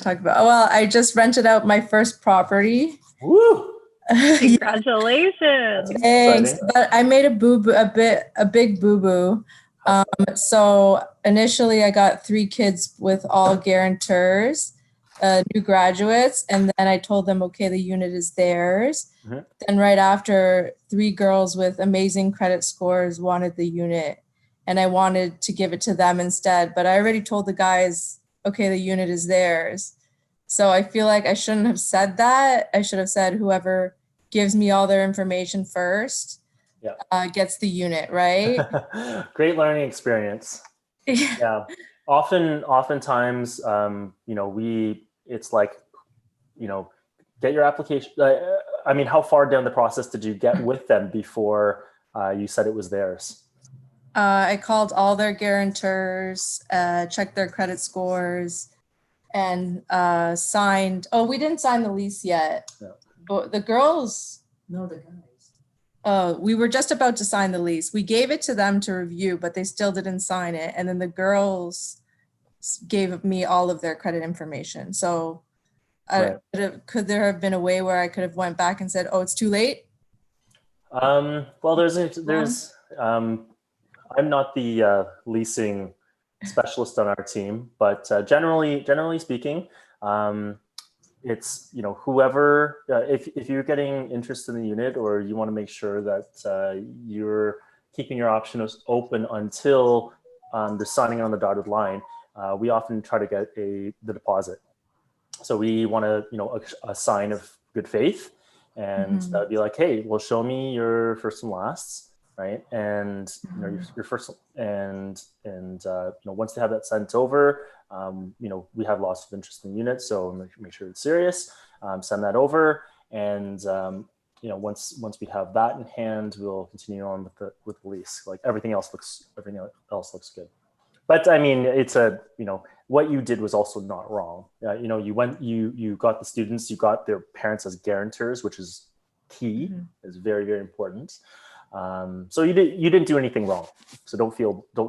talk about? Oh, well, I just rented out my first property. Woo! Congratulations. Thanks. Exciting. But I made a boo-boo, a big boo-boo. So initially I got 3 kids with all guarantors, new graduates, and then I told them, okay, the unit is theirs. Mhm. Then right after, 3 girls with amazing credit scores wanted the unit, and I wanted to give it to them instead. But I already told the guys, okay, the unit is theirs. So I feel like I shouldn't have said that. I should have said whoever gives me all their information first gets the unit, right? Great learning experience. Yeah. Oftentimes, it's like, get your application. I mean, how far down the process did you get with them before you said it was theirs? I called all their guarantors, checked their credit scores, and signed. Oh, we didn't sign the lease yet. No. But the girls. No, the guys. We were just about to sign the lease. We gave it to them to review, but they still didn't sign it. And then the girls gave me all of their credit information. So Right. could there have been a way where I could have went back and said, oh, it's too late? Well, I'm not the leasing specialist on our team, but generally speaking, it's whoever if you're getting interest in the unit, or you want to make sure that you're keeping your options open until the signing on the dotted line, we often try to get the deposit. So we want a sign of good faith, and that would be like, hey, well, show me your first and lasts, right? And your first and once they have that sent over, we have lots of interest in the unit, so make sure it's serious. Send that over, and once we have that in hand, we'll continue on with the lease. Like everything else looks good. But I mean, it's what you did was also not wrong. You got the students, you got their parents as guarantors, which is key, is very, very important. So you didn't do anything wrong. So don't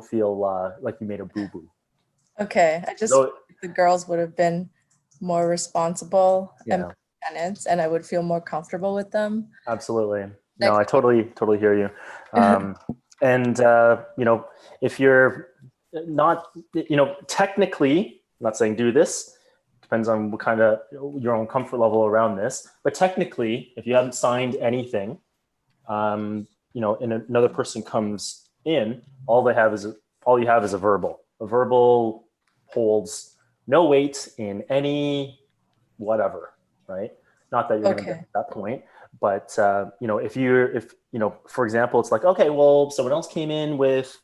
feel like you made a boo-boo. Okay, I just the girls would have been more responsible and tenants, and I would feel more comfortable with them. Absolutely. No, I totally hear you. And if you're not, technically, I'm not saying do this, depends on what kind of your own comfort level around this, but technically, if you haven't signed anything, and another person comes in, all you have is a verbal. A verbal holds no weight in any whatever, right? Not that you're going to get to that point, but if for example, it's like, okay, well, someone else came in with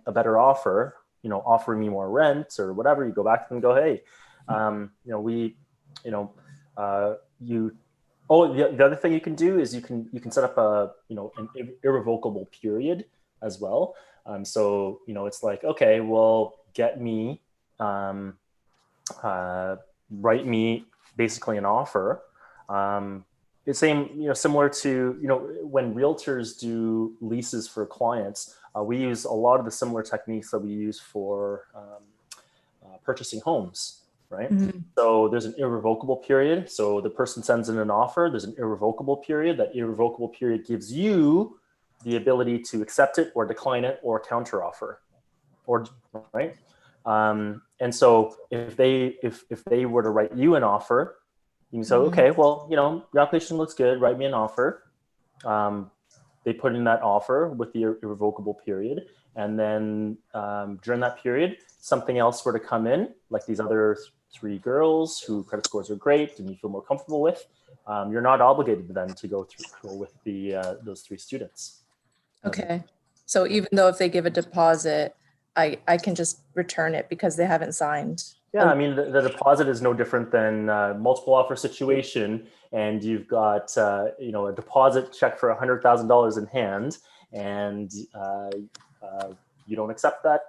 a better offer, offering me more rent or whatever, you go back to them and go, hey, the other thing you can do is you can set up an irrevocable period as well. So it's like, okay, well, get me, write me basically an offer. The same, similar to when realtors do leases for clients, we use a lot of the similar techniques that we use for purchasing homes. Right. So there's an irrevocable period. So the person sends in an offer. There's an irrevocable period. That irrevocable period gives you the ability to accept it or decline it or counter offer, right. And so if they were to write you an offer, you can say, okay, well, your application looks good. Write me an offer. They put in that offer with the irrevocable period. And then during that period, something else were to come in, like these other 3 girls who credit scores are great and you feel more comfortable with, you're not obligated then to go with those 3 students. Okay. So even though if they give a deposit, I can just return it because they haven't signed. Yeah, I mean, the deposit is no different than multiple offer situation, and you've got a deposit check for $100,000 in hand, and you don't accept that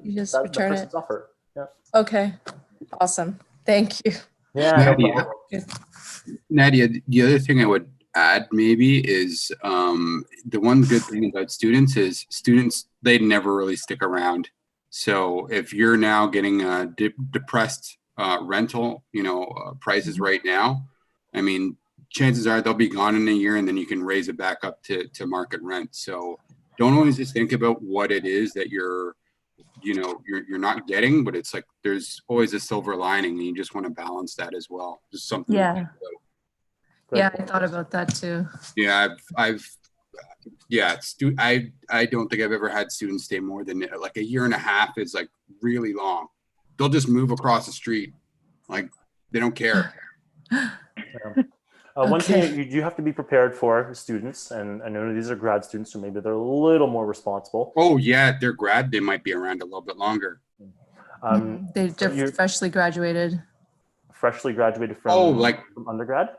you just return person's offer. Yeah. Okay. Awesome. Thank you. Yeah. Nadia, the other thing I would add maybe is the one good thing about students is they never really stick around. So if you're now getting a depressed rental, prices right now, I mean, chances are they'll be gone in a year, and then you can raise it back up to market rent. So don't always just think about what it is that you're not getting, but it's like there's always a silver lining, and you just want to balance that as well. Just something. Yeah. Yeah, I thought about that too. Yeah, I don't think I've ever had students stay more than like a year and a half is like really long. They'll just move across the street. Like they don't care. One thing you have to be prepared for students, and I know these are grad students, so maybe they're a little more responsible. Oh yeah, they're grad. They might be around a little bit longer. They just freshly graduated. Freshly graduated from undergrad?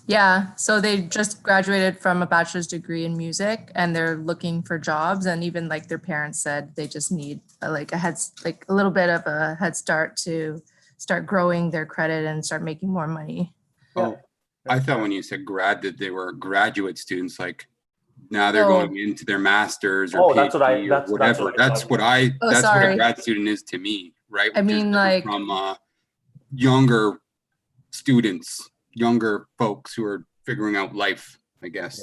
Yeah, so they just graduated from a bachelor's degree in music, and they're looking for jobs. And even like their parents said, they just need a little bit of a head start to start growing their credit and start making more money. Oh, I thought when you said grad that they were graduate students. Like now they're going into their masters or PhD or whatever. That's what a grad student is to me, right? I mean, like from younger students. Younger folks who are figuring out life, I guess.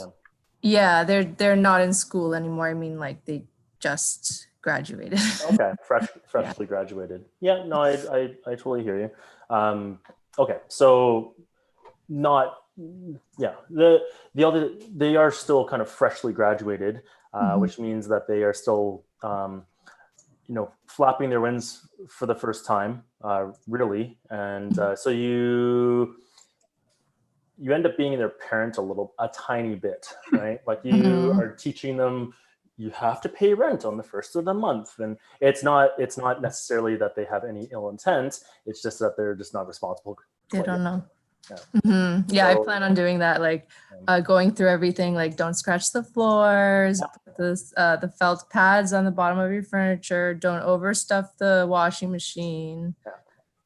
Yeah, they're not in school anymore. I mean, like they just graduated. Okay, freshly graduated. Yeah, no, I totally hear you. Okay, so they are still kind of freshly graduated, which means that they are still flapping their wings for the first time, really, and so you end up being their parent a tiny bit, right? Like you are teaching them, you have to pay rent on the first of the month. And it's not necessarily that they have any ill intent. It's just that they're just not responsible. They don't know. Yeah. Yeah, I plan on doing that, like going through everything, like don't scratch the floors, put the felt pads on the bottom of your furniture, don't overstuff the washing machine.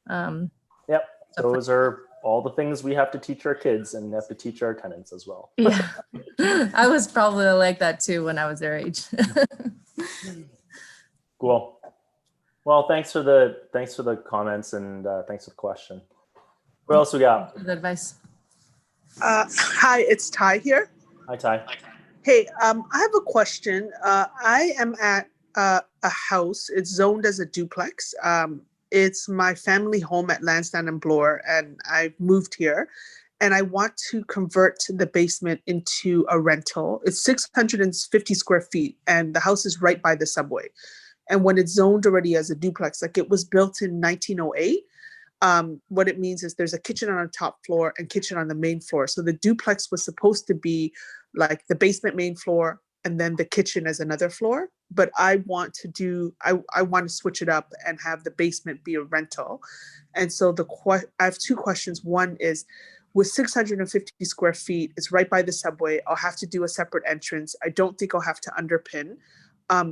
Yep, those are all the things we have to teach our kids and have to teach our tenants as well. Yeah, I was probably like that too when I was their age. Cool. Well, thanks for the comments and thanks for the question. What else we got? Good advice. Hi, it's Ty here. Hi, Ty. Hey, I have a question. I am at a house. It's zoned as a duplex. It's my family home at Lansdowne and Bloor, and I've moved here. And I want to convert the basement into a rental. It's 650 square feet, and the house is right by the subway. And when it's zoned already as a duplex, like it was built in 1908, what it means is there's a kitchen on the top floor and kitchen on the main floor. So the duplex was supposed to be like the basement main floor and then the kitchen as another floor. But I want to switch it up and have the basement be a rental. And so I have two questions. One is, with 650 square feet, it's right by the subway. I'll have to do a separate entrance. I don't think I'll have to underpin.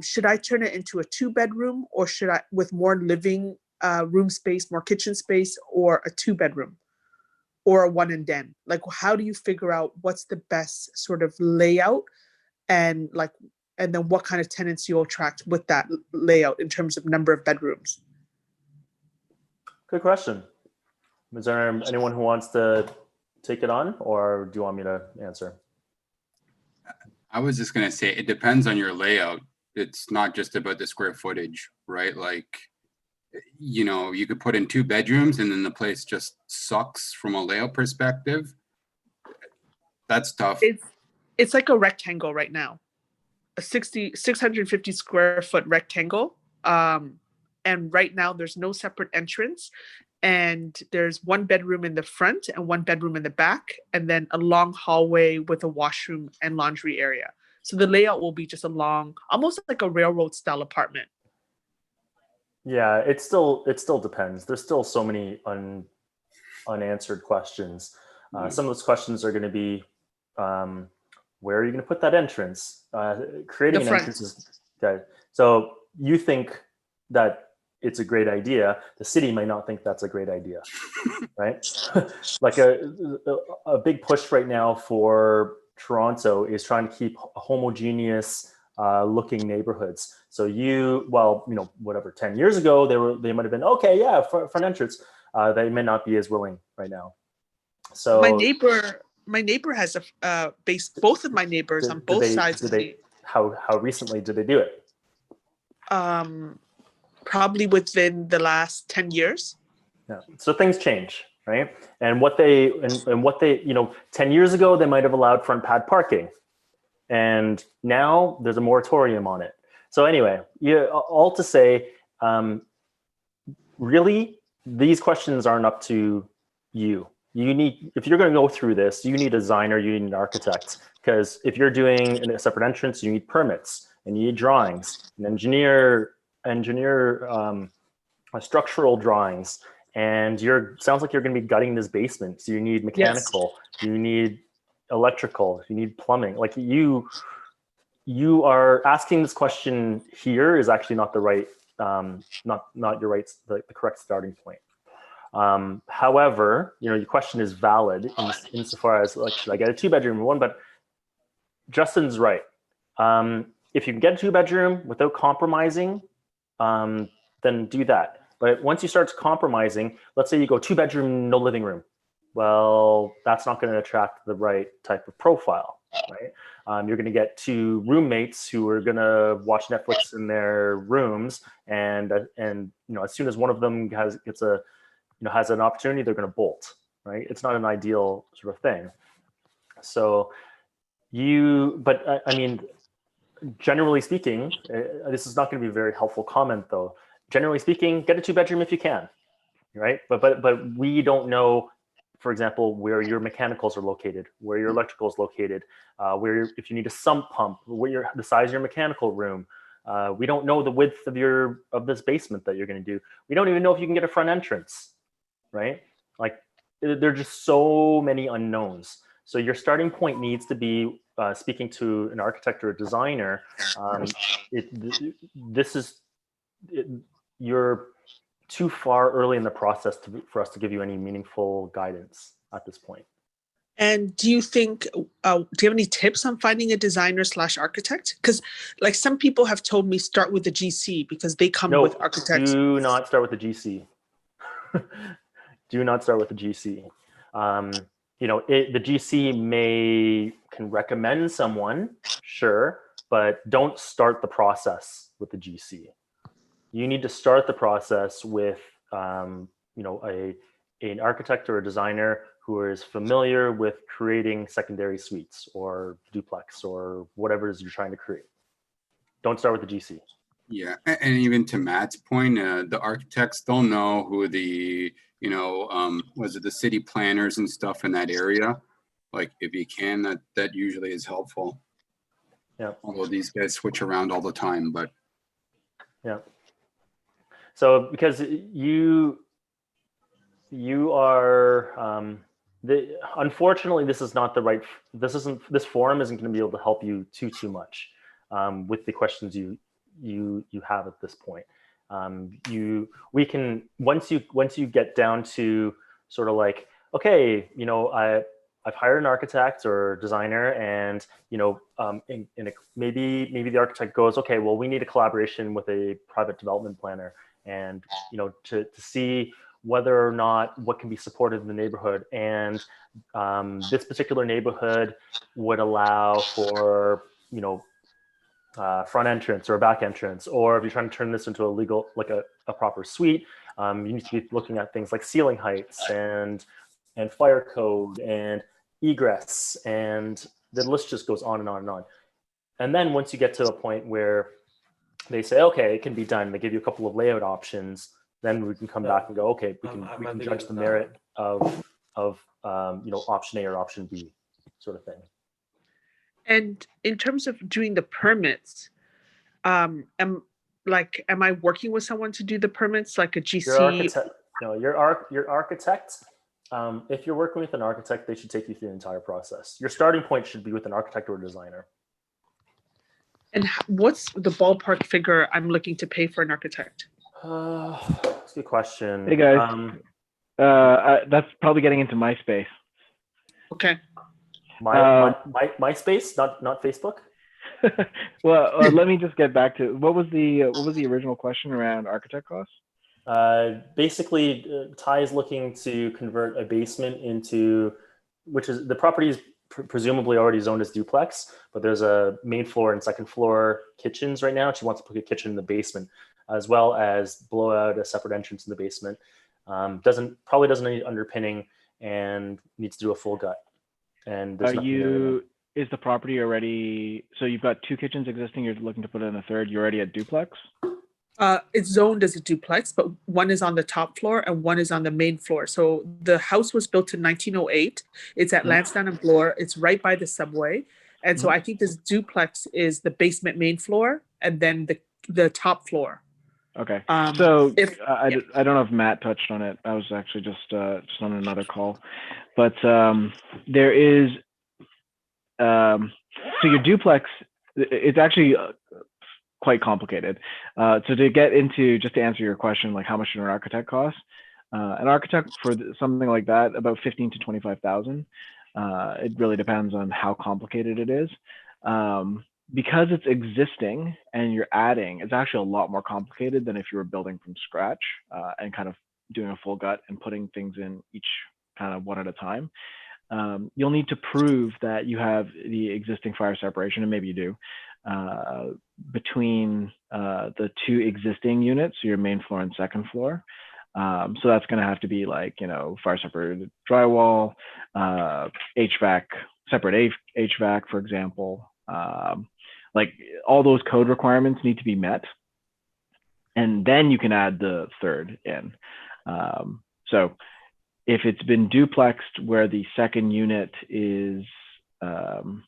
Should I turn it into a 2-bedroom, or should I, with more living room space, more kitchen space, or a 2-bedroom or a 1 and den? Like, how do you figure out what's the best sort of layout, and then what kind of tenants you'll attract with that layout in terms of number of bedrooms? Good question. Is there anyone who wants to take it on, or do you want me to answer? I was just going to say, it depends on your layout. It's not just about the square footage, right? Like, you could put in 2 bedrooms and then the place just sucks from a layout perspective. That's tough. It's like a rectangle right now, a 650 square foot rectangle. And right now there's no separate entrance, and there's 1 bedroom in the front and 1 bedroom in the back, and then a long hallway with a washroom and laundry area. So the layout will be just a long, almost like a railroad style apartment. Yeah, it still depends. There's still so many unanswered questions. Some of those questions are going to be, where are you going to put that entrance? Creating an entrance is okay. So you think that it's a great idea. The city might not think that's a great idea, right? Like a big push right now for Toronto is trying to keep a homogeneous looking neighborhoods. So whatever, 10 years ago, they might have been, okay, yeah, front entrance. They may not be as willing right now. So my neighbor has a base. Both of my neighbors on both sides of me. How recently did they do it? Probably within the last 10 years. Yeah. So things change, right? And what they 10 years ago, they might have allowed front pad parking. And now there's a moratorium on it. So anyway, all to say, really, these questions aren't up to you. If you're going to go through this, you need a designer, you need an architect, because if you're doing a separate entrance, you need permits and you need drawings, an engineer, structural drawings, and sounds like you're going to be gutting this basement. So you need mechanical, you need electrical, you need plumbing. Like you are asking this question here is actually not the right, not your right, the correct starting point. However, your question is valid insofar as like, should I get a 2-bedroom or 1? But Justin's right. If you can get a 2-bedroom without compromising, then do that. But once you start compromising, let's say you go 2-bedroom, no living room. Well, that's not going to attract the right type of profile, right? You're going to get 2 roommates who are going to watch Netflix in their rooms, and as soon as one of them has an opportunity, they're going to bolt, right? It's not an ideal sort of thing. So I mean, generally speaking, this is not going to be a very helpful comment though. Generally speaking, get a 2-bedroom if you can, right? But we don't know, for example, where your mechanicals are located, where your electrical is located, if you need a sump pump, the size of your mechanical room. We don't know the width of this basement that you're going to do. We don't even know if you can get a front entrance, right? Like there are just so many unknowns. So your starting point needs to be speaking to an architect or a designer. You're too far early in the process for us to give you any meaningful guidance at this point. And do you think, do you have any tips on finding a designer / architect? Because like some people have told me start with the GC because they come with architects. Do not start with the GC. Do not start with the GC. The GC can recommend someone, sure, but don't start the process with the GC. You need to start the process with an architect or a designer who is familiar with creating secondary suites or duplex or whatever it is you're trying to create. Don't start with the GC. Yeah, and even to Matt's point, the architects don't know who the the city planners and stuff in that area. Like if you can, that usually is helpful. Yeah. Although these guys switch around all the time, but yeah. So because you are unfortunately this is not the right. This forum isn't going to be able to help you too much with the questions you have at this point. We can once you get down to sort of like, okay, I've hired an architect or designer, and maybe the architect goes, okay, well, we need a collaboration with a private development planner, and to see whether or not what can be supported in the neighborhood, and this particular neighborhood would allow for front entrance or a back entrance, or if you're trying to turn this into a proper suite, you need to be looking at things like ceiling heights and fire code and egress, and the list just goes on and on and on. And then once you get to a point where they say, okay, it can be done, they give you a couple of layout options, then we can come back and go, okay, we can judge the merit of option A or option B sort of thing. And in terms of doing the permits, am I working with someone to do the permits, like a GC? Your architect. If you're working with an architect, they should take you through the entire process. Your starting point should be with an architect or a designer. And what's the ballpark figure I'm looking to pay for an architect? That's a good question. Hey guys, that's probably getting into my space. Okay. My MySpace, not Facebook. Well, let me just get back to what was the original question around architect costs? Basically, Ty is looking to convert a basement into, which is the property is presumably already zoned as duplex, but there's a main floor and second floor kitchens right now. She wants to put a kitchen in the basement, as well as blow out a separate entrance in the basement. Probably doesn't need underpinning and needs to do a full gut. And there's nothing there right now. Is the property already, so you've got 2 kitchens existing, you're looking to put in a third, you're already at duplex? It's zoned as a duplex, but one is on the top floor and one is on the main floor. So the house was built in 1908. It's at Lansdowne and Bloor. It's right by the subway. And so I think this duplex is the basement main floor and then the top floor. Okay. I I don't know if Matt touched on it. I was actually just on another call, but there is, so your duplex, it's actually quite complicated. So to get into, just to answer your question, like how much an architect costs, an architect for something like that, about 15 to 25,000. It really depends on how complicated it is. Because it's existing and you're adding, it's actually a lot more complicated than if you were building from scratch and kind of doing a full gut and putting things in each kind of one at a time. You'll need to prove that you have the existing fire separation, and maybe you do, between the 2 existing units, so your main floor and second floor. So that's going to have to be like, fire separated drywall, HVAC, separate HVAC, for example. Like all those code requirements need to be met. And then you can add the third in. So if it's been duplexed where the second unit is, and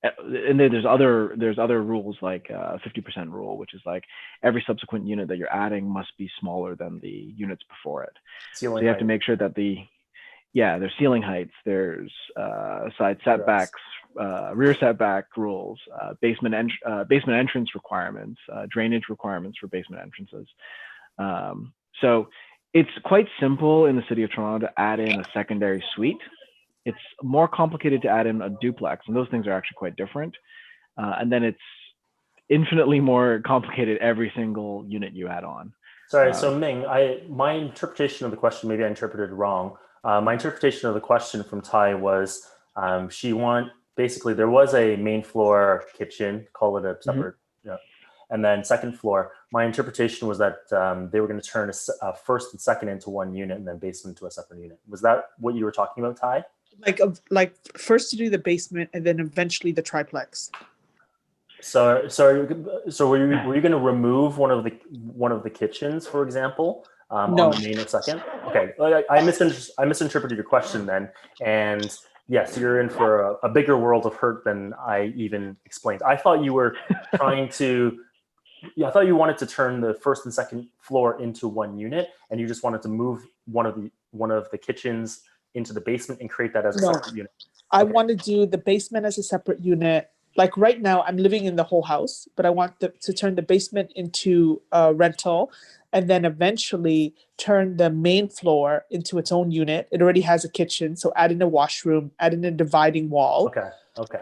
then there's other rules like 50% rule, which is like every subsequent unit that you're adding must be smaller than the units before it. So you have to make sure that there's ceiling heights, there's side setbacks, rear setback rules, basement entrance requirements, drainage requirements for basement entrances. So it's quite simple in the city of Toronto to add in a secondary suite. It's more complicated to add in a duplex, and those things are actually quite different. And then it's infinitely more complicated every single unit you add on. Sorry, so Ming, my interpretation of the question, maybe I interpreted it wrong. My interpretation of the question from Ty was basically there was a main floor kitchen, call it a separate, and then second floor. My interpretation was that they were going to turn a first and second into one unit and then basement into a separate unit. Was that what you were talking about, Ty? Like first to do the basement and then eventually the triplex. So were you going to remove one of the kitchens, for example, No. on the main and second? Okay, I misinterpreted your question then, and yes, you're in for a bigger world of hurt than I even explained. I thought you were trying to. Yeah, I thought you wanted to turn the first and second floor into one unit, and you just wanted to move one of the kitchens into the basement and create that as a separate unit. I want to do the basement as a separate unit. Like right now, I'm living in the whole house, but I want to turn the basement into a rental, and then eventually turn the main floor into its own unit. It already has a kitchen, so add in a washroom, add in a dividing wall. Okay.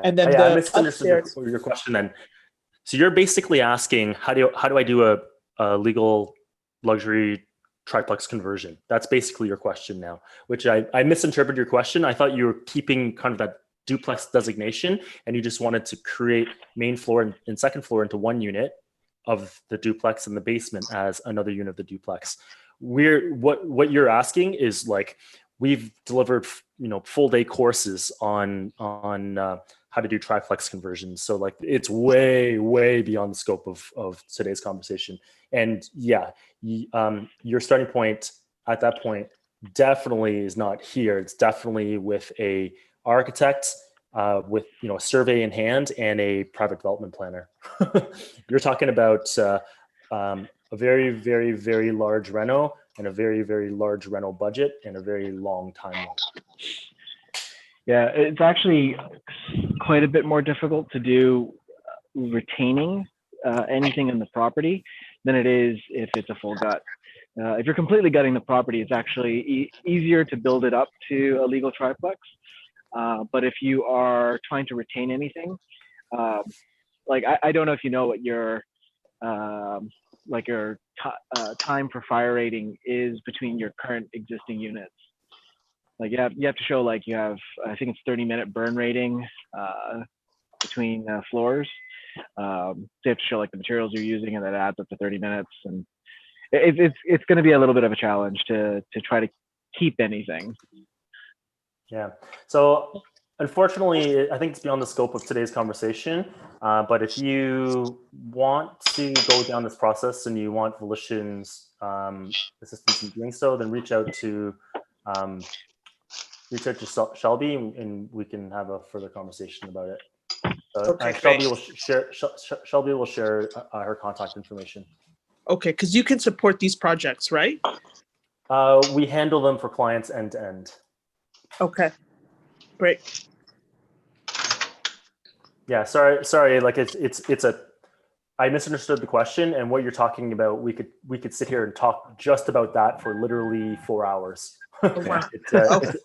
And then I misunderstood your question then. So you're basically asking how do I do a legal luxury triplex conversion? That's basically your question now, which I misinterpreted your question. I thought you were keeping kind of that duplex designation and you just wanted to create main floor and second floor into one unit of the duplex and the basement as another unit of the duplex. What you're asking is like, we've delivered, full day courses on how to do triplex conversions. So like it's way, way beyond the scope of today's conversation. And yeah, your starting point at that point definitely is not here. It's definitely with a architect with a survey in hand and a private development planner. You're talking about a very, very, very large reno and a very, very large reno budget and a very long timeline. Yeah, it's actually quite a bit more difficult to do retaining anything in the property than it is if it's a full gut. If you're completely gutting the property, it's actually easier to build it up to a legal triplex. But if you are trying to retain anything, like I don't know if you know what your like your time for fire rating is between your current existing units. Like you have to show like you have, I think it's 30-minute burn rating between floors. So you have to show like the materials you're using, and that adds up to 30 minutes. And it's going to be a little bit of a challenge to try to keep anything. Yeah. So unfortunately, I think it's beyond the scope of today's conversation. But if you want to go down this process and you want Volition's assistance in doing so, then reach out to Shelby, and we can have a further conversation about it. Okay, Shelby will share. Shelby will share her contact information. Okay, because you can support these projects, right? We handle them for clients end to end. Okay, great. Yeah, sorry. Like it's a. I misunderstood the question, and what you're talking about. We could sit here and talk just about that for literally 4 hours. Oh, wow.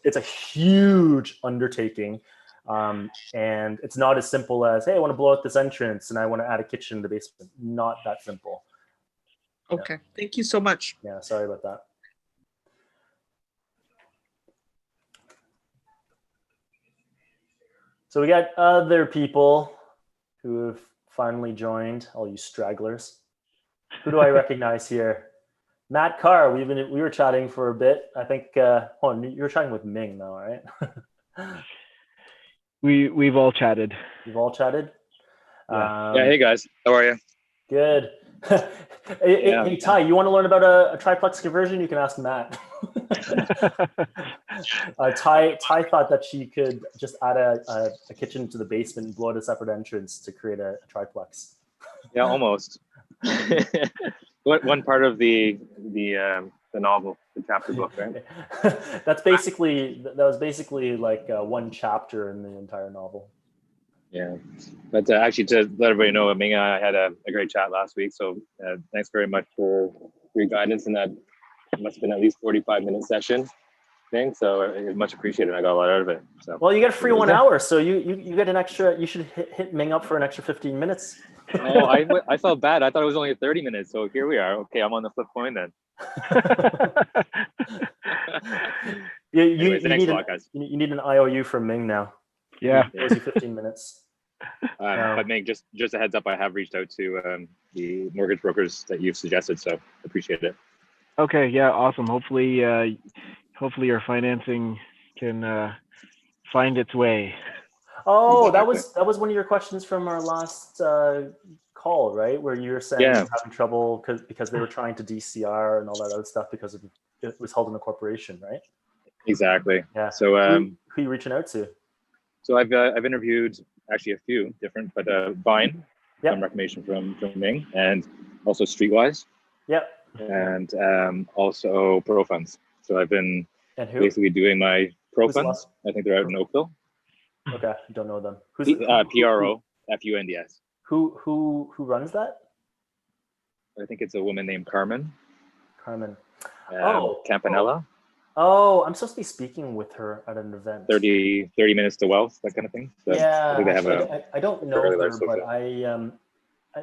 It's a huge undertaking, and it's not as simple as, hey, I want to blow out this entrance and I want to add a kitchen in the basement. Not that simple. Okay, thank you so much. Yeah, sorry about that. So we got other people who have finally joined, all you stragglers. Who do I recognize here? Matt Carr, we were chatting for a bit. I think you were chatting with Ming now, right? We've all chatted. You've all chatted? Yeah. Yeah, hey guys, how are you? Good. Hey, Ty, you want to learn about a triplex conversion? You can ask Matt. Ty thought that she could just add a kitchen to the basement and blow out a separate entrance to create a triplex. Yeah, almost. One part of the novel, the chapter book, right? That was basically like one chapter in the entire novel. Yeah, but actually, to let everybody know, Ming and I had a great chat last week. So thanks very much for your guidance in that. It must have been at least 45-minute session thing. So it's much appreciated. I got a lot out of it. So well, you get a free 1 hour, so you get an extra. You should hit Ming up for an extra 15 minutes. Oh, I felt bad. I thought it was only 30 minutes. So here we are. Okay, I'm on the flip coin then. you need an IOU from Ming now. Yeah. It was 15 minutes. But Ming, just a heads up, I have reached out to the mortgage brokers that you've suggested, so appreciate it. Okay, yeah, awesome. Hopefully your financing can find its way. Oh, Exactly. that was one of your questions from our last call, right? Where you were saying you were having trouble because they were trying to DCR and all that other stuff because it was held in a corporation, right? Exactly. Yeah. So who are you reaching out to? So I've interviewed actually a few different, but Vine, some recommendation from Ming, and also Streetwise. Yep. And also Pro Funds. So I've been basically doing my Pro Funds. I think they're out in Oakville. Okay, don't know them. Who's PRO FUNDS. Who runs that? I think it's a woman named Carmen. Oh, Campanella. Oh, I'm supposed to be speaking with her at an event. 30 minutes to wealth, that kind of thing. So yeah, I think they have I don't know her, but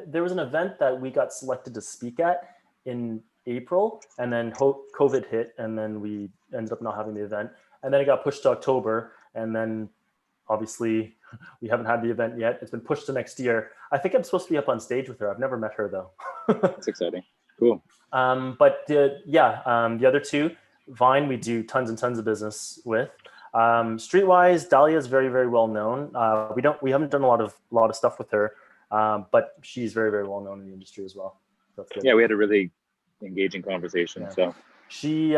there was an event that we got selected to speak at in April, and then COVID hit, and then we ended up not having the event, and then it got pushed to October, and then obviously we haven't had the event yet. It's been pushed to next year. I think I'm supposed to be up on stage with her. I've never met her though. That's exciting. Cool. But the other two, Vine, we do tons and tons of business with. Streetwise, Dahlia is very, very well known. We haven't done a lot of stuff with her, but she's very, very well known in the industry as well. So that's good. Yeah, we had a really engaging conversation. Yeah. So she,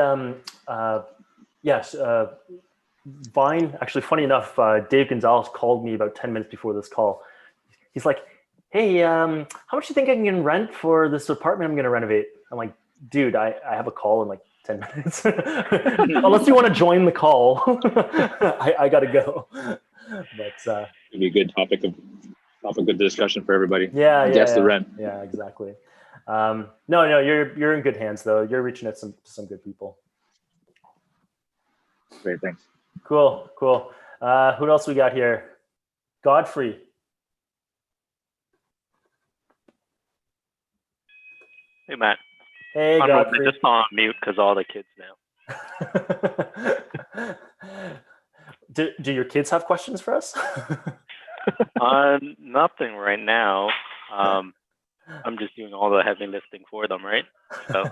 Vine. Actually, funny enough, Dave Gonzalez called me about 10 minutes before this call. He's like, "Hey, how much do you think I can rent for this apartment I'm going to renovate?" I'm like, "Dude, I have a call in like 10 minutes. Unless you want to join the call, I got to go." But it'd be a good topic of discussion for everybody. Yeah. The rent. Yeah, exactly. No, you're in good hands though. You're reaching out to some good people. Great, thanks. Cool. Who else we got here? Godfrey. Hey, Matt. Hey, I'm Godfrey. just on mute because all the kids now. Do your kids have questions for us? Nothing right now. I'm just doing all the heavy lifting for them, right? So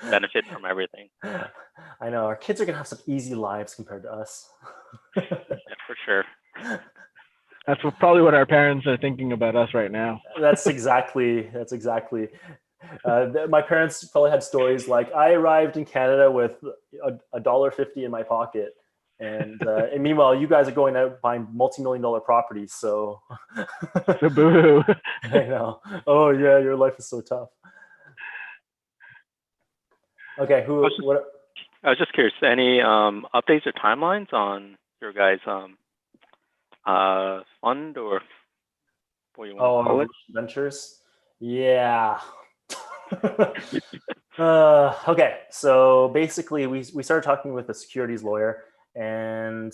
benefit from everything. I know our kids are gonna have some easy lives compared to us. Yeah, for sure. That's probably what our parents are thinking about us right now. That's exactly. My parents probably had stories like, I arrived in Canada with $1.50 in my pocket, and meanwhile you guys are going out buying multi-million-dollar properties. So, So boo-hoo. I know. Oh yeah, your life is so tough. Okay, what? I was just curious. Any updates or timelines on your guys' fund or what you want to call it? Ventures. Yeah. Okay, so basically we started talking with a securities lawyer, and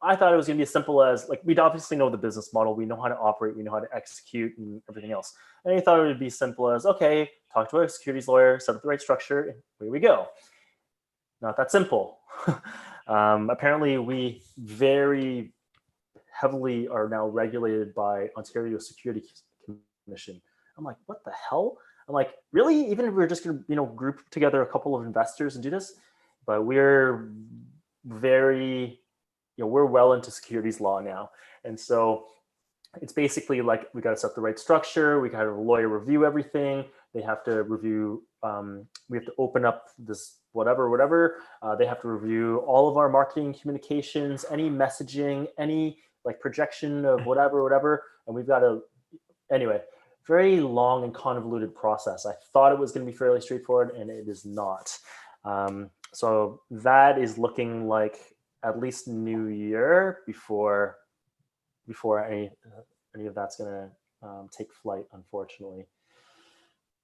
I thought it was going to be as simple as, like, we'd obviously know the business model, we know how to operate, we know how to execute and everything else, and he thought it would be simple as, okay, talk to a securities lawyer, set up the right structure, and away we go. Not that simple. Apparently we very heavily are now regulated by Ontario Securities Commission. I'm like, what the hell? I'm like, really? Even if we're just going to, group together a couple of investors and do this, but we're very, we're well into securities law now, and so it's basically like we got to set the right structure. We got to have a lawyer review everything. They have to review. We have to open up this whatever. They have to review all of our marketing communications, any messaging, any like projection of whatever, and we've got to anyway. Very long and convoluted process. I thought it was going to be fairly straightforward, and it is not. So that is looking like at least New Year before any of that's going to take flight, unfortunately.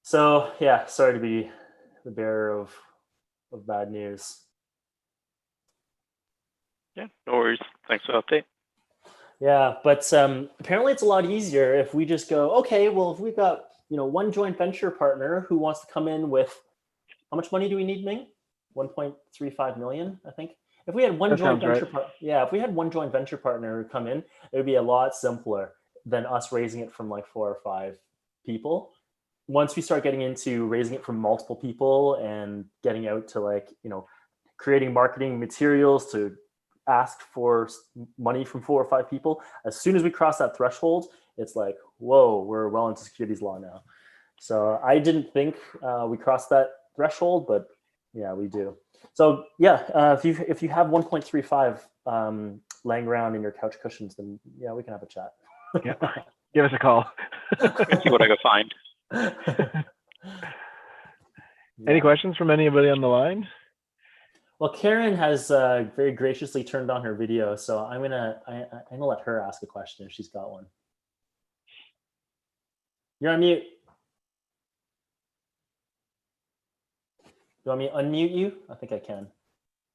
So yeah, sorry to be the bearer of bad news. Yeah, no worries. Thanks for the update. Yeah, but apparently it's a lot easier if we just go, okay, well, if we've got, one joint venture partner who wants to come in with, how much money do we need, Ming? 1.35 million, I think. If we had one joint venture if we had one joint venture partner come in, it would be a lot simpler than us raising it from like 4 or 5 people. Once we start getting into raising it from multiple people and getting out to like, creating marketing materials to ask for money from 4 or 5 people, as soon as we cross that threshold, it's like, whoa, we're well into securities law now. So I didn't think we crossed that threshold, but yeah, we do. So yeah, if you have 1.35 laying around in your couch cushions, then yeah, we can have a chat. Yeah. Give us a call. See what I can find. Any questions from anybody on the line? Well, Karen has very graciously turned on her video, so I'm gonna let her ask a question if she's got one. You're on mute. You want me to unmute you? I think I can.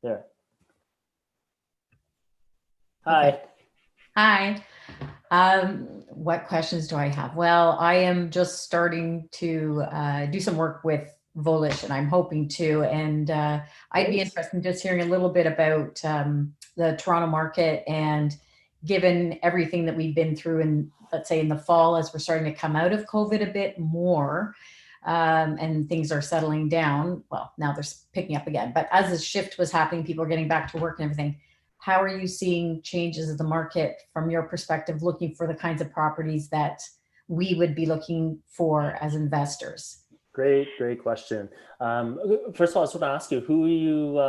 There. Hi. Okay. Hi. What questions do I have? Well, I am just starting to do some work with Volition, I'm hoping to, and I'd be interested in just hearing a little bit about the Toronto market, and given everything that we've been through in, let's say, in the fall, as we're starting to come out of COVID a bit more, and things are settling down. Well, now they're picking up again, but as the shift was happening, people are getting back to work and everything. How are you seeing changes of the market from your perspective, looking for the kinds of properties that we would be looking for as investors? Great question. First of all, I just want to ask you, who you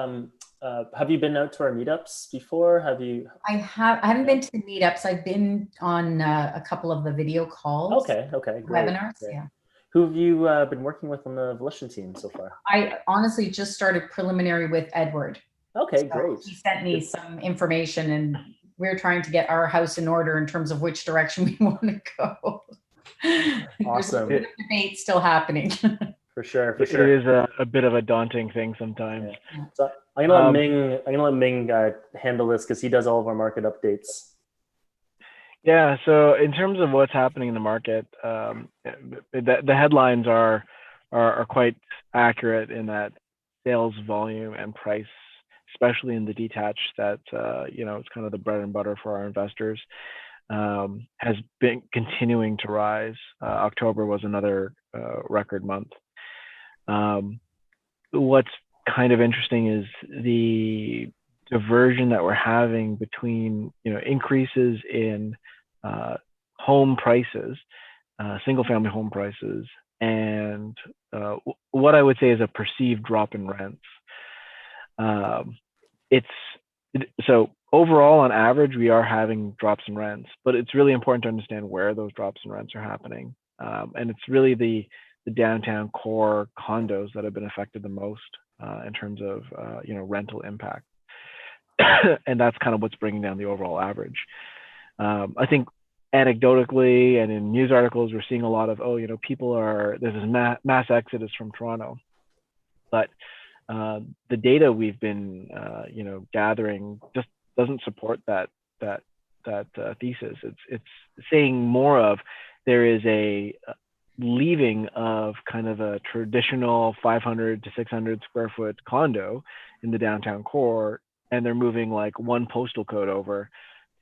have you been out to our meetups before? Have you? I haven't been to the meetups. I've been on a couple of the video calls. Okay, great. Webinars, great. yeah. Who have you been working with on the Volition team so far? I honestly just started preliminary with Edward. Okay, so great. He sent me some information, and we're trying to get our house in order in terms of which direction we want to go. Awesome. There's a bit of debate still happening. For sure. It is a bit of a daunting thing sometimes. Yeah. So I'm gonna let Ming handle this because he does all of our market updates. Yeah. So in terms of what's happening in the market, the headlines are are quite accurate in that sales volume and price, especially in the detached, that it's kind of the bread and butter for our investors, has been continuing to rise. October was another record month. What's kind of interesting is the diversion that we're having between increases in home prices, single family home prices, and what I would say is a perceived drop in rents. So overall, on average, we are having drops in rents, but it's really important to understand where those drops in rents are happening. And it's really the downtown core condos that have been affected the most in terms of rental impact. And that's kind of what's bringing down the overall average. I think anecdotally and in news articles, we're seeing a lot of, there's this mass exodus from Toronto. But the data we've been, gathering just doesn't support that thesis. It's saying more of there is a leaving of kind of a traditional 500 to 600 square foot condo in the downtown core, and they're moving like one postal code over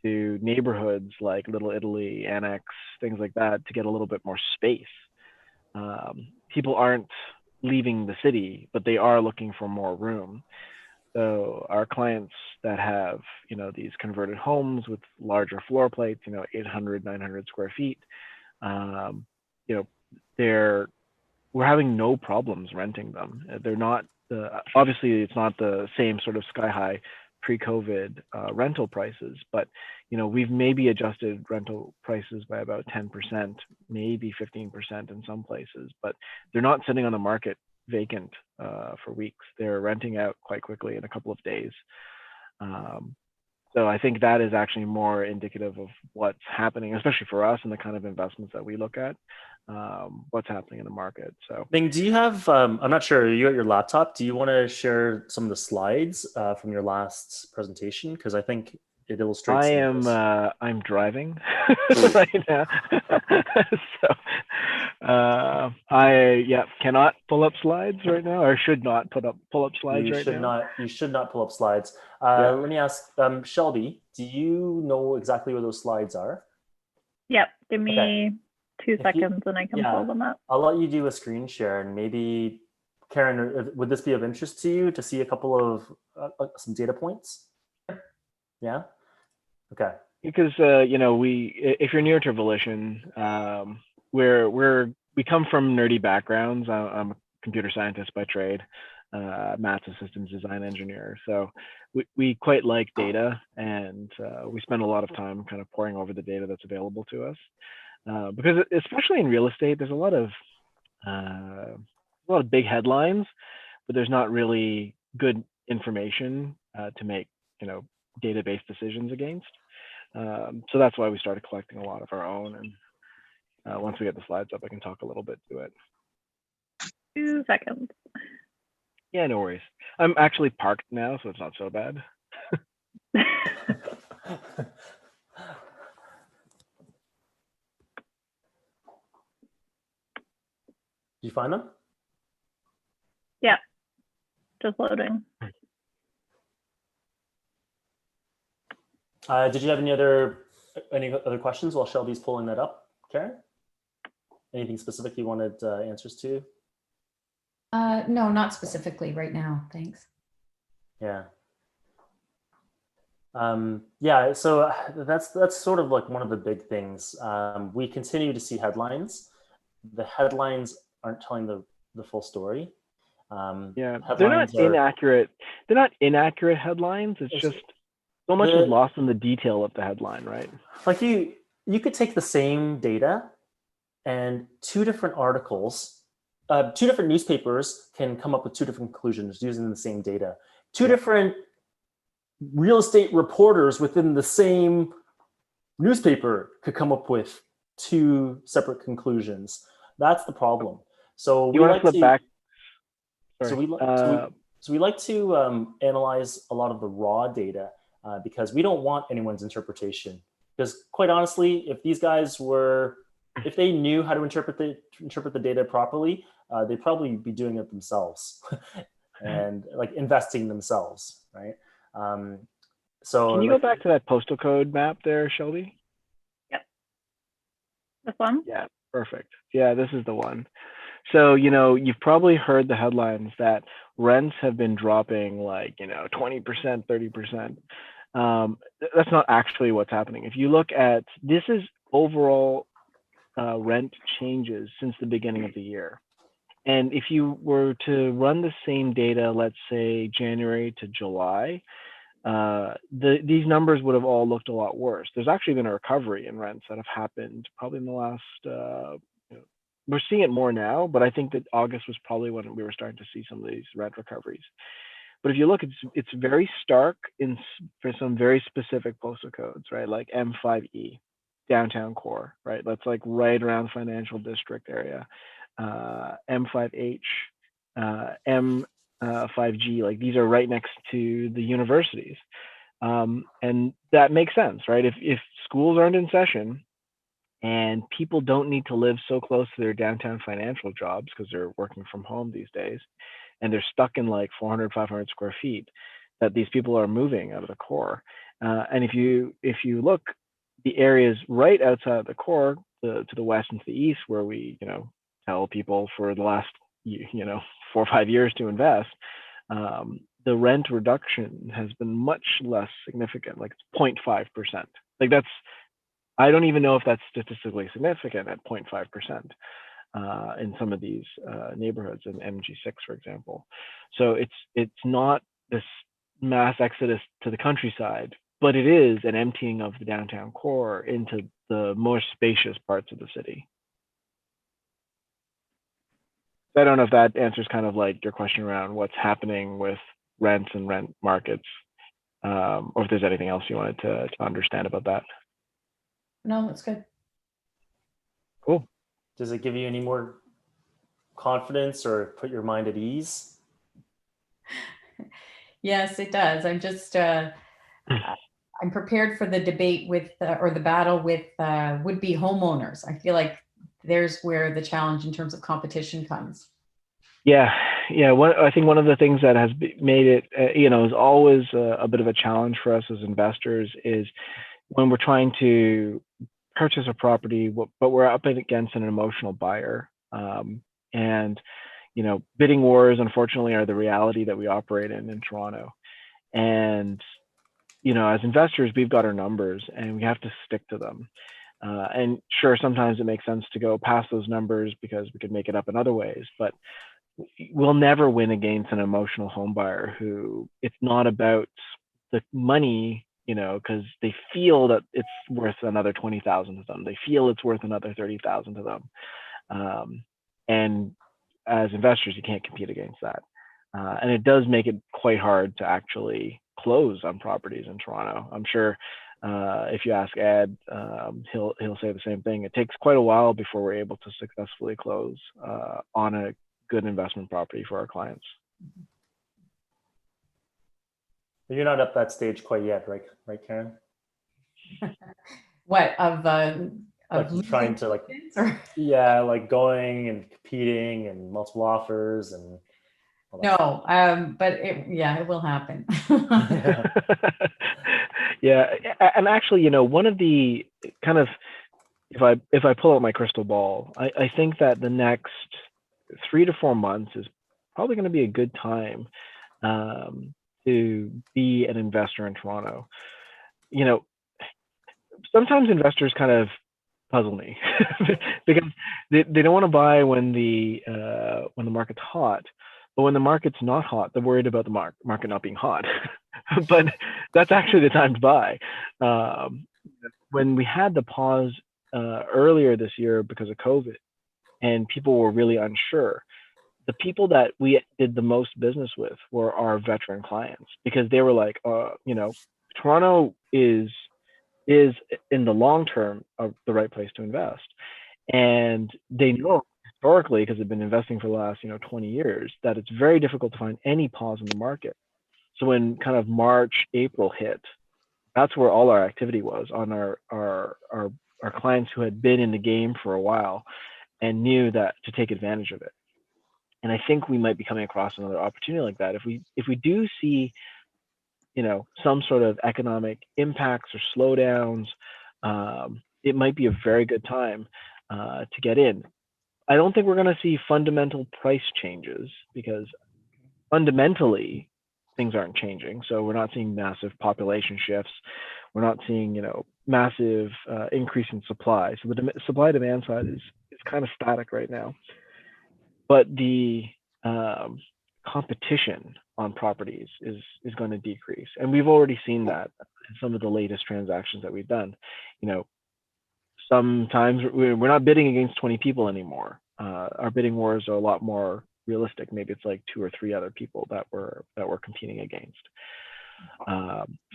to neighborhoods like Little Italy, Annex, things like that, to get a little bit more space. People aren't leaving the city, but they are looking for more room. So our clients that have, these converted homes with larger floor plates, 800, 900 square feet, we're having no problems renting them. They're not, obviously it's not the same sort of sky high pre-COVID rental prices, but we've maybe adjusted rental prices by about 10%, maybe 15% in some places, but they're not sitting on the market vacant for weeks. They're renting out quite quickly in a couple of days. So I think that is actually more indicative of what's happening, especially for us and the kind of investments that we look at, what's happening in the market. So Ming, do you have, I'm not sure, you at your laptop, do you want to share some of the slides from your last presentation? Because I think it illustrates. I'm driving right now. So I cannot pull up slides right now, or should not pull up slides now. You should not pull up slides. Yeah. Let me ask, Shelby, do you know exactly where those slides are? Yep. Give me 2 seconds and I can pull them up. I'll let you do a screen share, and maybe Karen, would this be of interest to you to see a couple of some data points? Yeah. Okay. Because if you're near to Volition, we come from nerdy backgrounds. I'm a computer scientist by trade, maths and systems design engineer. So we quite like data, and we spend a lot of time kind of poring over the data that's available to us. Because especially in real estate, there's a lot of big headlines, but there's not really good information to make database decisions against. So that's why we started collecting a lot of our own. And once we get the slides up, I can talk a little bit to it. 2 seconds. Yeah, no worries. I'm actually parked now, so it's not so bad. Did you find them? Yeah, just loading. Did you have any other questions while Shelby's pulling that up, Karen? Anything specific you wanted answers to? No, not specifically right now. Thanks. Yeah. Yeah. So that's sort of like one of the big things. We continue to see headlines. The headlines aren't telling the full story. They're not inaccurate. They're not inaccurate headlines. It's just so much is lost in the detail of the headline, right? Like you could take the same data and two different articles, two different newspapers can come up with two different conclusions using the same data. Two different real estate reporters within the same newspaper could come up with two separate conclusions. That's the problem. So we like to flip back. So we like to analyze a lot of the raw data because we don't want anyone's interpretation. Because quite honestly, if these guys were if they knew how to interpret the data properly, they'd probably be doing it themselves and like investing themselves, right? So Can you like, go back to that postal code map there, Shelby? This one? Yeah, perfect. Yeah, this is the one. So, you've probably heard the headlines that rents have been dropping like, 20%, 30%. That's not actually what's happening. If you look at, this is overall rent changes since the beginning of the year. And if you were to run the same data, let's say January to July, these numbers would have all looked a lot worse. There's actually been a recovery in rents that have happened probably in the last, we're seeing it more now, but I think that August was probably when we were starting to see some of these rent recoveries. But if you look, it's very stark for some very specific postal codes, right? Like M5E, downtown core, right? That's like right around financial district area. M5H, M5G, like these are right next to the universities. And that makes sense, right? If schools aren't in session and people don't need to live so close to their downtown financial jobs because they're working from home these days, and they're stuck in like 400, 500 square feet, that these people are moving out of the core. And if you look, the areas right outside of the core, to the west and to the east, where we, tell people for the last, 4 or 5 years to invest, the rent reduction has been much less significant, like it's 0.5%. Like I don't even know if that's statistically significant at 0.5% in some of these neighborhoods in MG6, for example. So it's not this mass exodus to the countryside, but it is an emptying of the downtown core into the more spacious parts of the city. I don't know if that answers kind of like your question around what's happening with rents and rent markets, or if there's anything else you wanted to understand about that. No, that's good. Cool. Does it give you any more confidence or put your mind at ease? Yes, it does. I'm just, I'm prepared for the debate with, or the battle with would-be homeowners. I feel like there's where the challenge in terms of competition comes. Yeah. I think one of the things that has made it, is always a bit of a challenge for us as investors is when we're trying to purchase a property, but we're up against an emotional buyer. And, bidding wars, unfortunately, are the reality that we operate in Toronto. And, as investors, we've got our numbers and we have to stick to them. And sure, sometimes it makes sense to go past those numbers because we could make it up in other ways, but we'll never win against an emotional home buyer who it's not about the money, because they feel that it's worth another 20,000 to them. They feel it's worth another 30,000 to them. And as investors, you can't compete against that. And it does make it quite hard to actually close on properties in Toronto. I'm sure if you ask Ed, he'll say the same thing. It takes quite a while before we're able to successfully close on a good investment property for our clients. You're not at that stage quite yet, right, Karen? What of like trying to like going and competing and multiple offers and all that no, but it will happen. Yeah, and actually, one of the kind of, if I pull out my crystal ball, I think that the next 3 to 4 months is probably going to be a good time to be an investor in Toronto. Sometimes investors kind of puzzle me because they don't want to buy when the market's hot, but when the market's not hot, they're worried about the market not being hot. But that's actually the time to buy. When we had the pause earlier this year because of COVID, and people were really unsure, the people that we did the most business with were our veteran clients, because they were like, Toronto is in the long term the right place to invest. And they know historically, because they've been investing for the last 20 years, that it's very difficult to find any pause in the market. So when kind of March, April hit, that's where all our activity was on our are clients who had been in the game for a while and knew that to take advantage of it. And I think we might be coming across another opportunity like that. If we do see, some sort of economic impacts or slowdowns, it might be a very good time to get in. I don't think we're going to see fundamental price changes because fundamentally things aren't changing. So we're not seeing massive population shifts. We're not seeing, massive increase in supply. So the supply demand side is kind of static right now. But the competition on properties is going to decrease. And we've already seen that in some of the latest transactions that we've done. Sometimes we're not bidding against 20 people anymore. Our bidding wars are a lot more realistic. Maybe it's like 2 or 3 other people that we're competing against.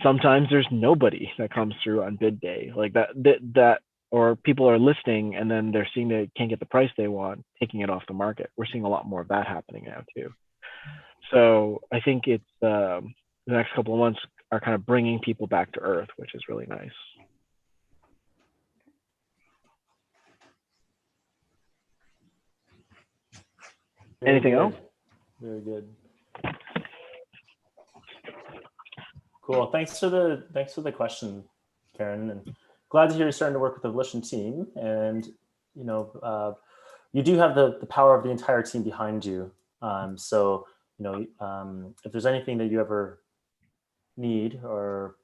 Sometimes there's nobody that comes through on bid day like that, or people are listing and then they're seeing they can't get the price they want, taking it off the market. We're seeing a lot more of that happening now too. So I think it's the next couple of months are kind of bringing people back to earth, which is really nice. Anything else? Very good. Cool. Thanks for the question, Karen, and glad to hear you're starting to work with the Volition team. And you do have the power of the entire team behind you. So if there's anything that you ever need or